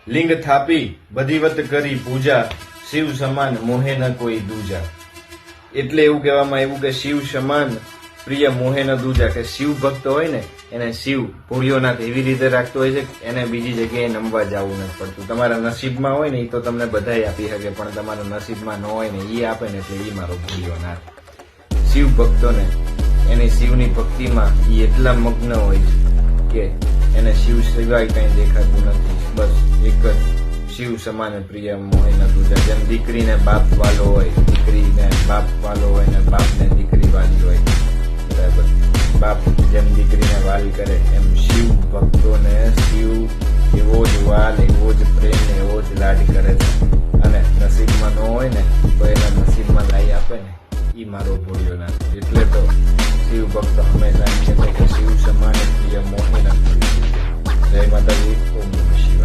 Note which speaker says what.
Speaker 1: લિંગ થાપી બધિવત કરી પૂજા, શિવ સમાન મોહે ન કોઈ દૂજા. એટલે એવું કહેવામાં આવ્યું કે શિવ સમાન પ્રિય મોહે ન દૂજા, કે શિવ ભક્ત હોય ને એને શિવ ભૂળિયોનાથ એવી રીતે રાખતો હોય છે કે એને બીજી જગ્યાએ નમવા જવું નથી પડતું. તમારા નસીબમાં હોય ને એ તો તમને બધાય આપી શકે, પણ તમારા નસીબમાં ન હોય ને એ આપે ને એટલે એ મારો ભૂળિયોનાથ. શિવ ભક્તોને એની શિવની ભક્તિમાં એ એટલા મગ્ન હોય છે કે એને શિવ સિવાય કઈ દેખાતું નથી. બસ એક જ શિવ સમાન પ્રિય મોહે ન દૂજા. જેમ દીકરીને બાપ વાલો હોય, દીકરીને બાપ વાલો હોય ને બાપને દીકરી વાલી હોય, બરાબર. બાપ જેમ દીકરીને વાલ કરે એમ શિવ ભક્તોને શિવ એવો જ વાલ, એવો જ પ્રેમ, એવો જ લાડ કરે છે. અને નસીબમાં ન હોય ને તો એના નસીબમાં લાઈ આપે ને ઈ મારો ભૂળિયોનાથ. એટલે તો શિવ ભક્ત હંમેશા એમ કહે છે કે શિવ સમાન પ્રિય મોહે ન દૂજા. જય માતાજી. ઓમ નમઃ શિવાય.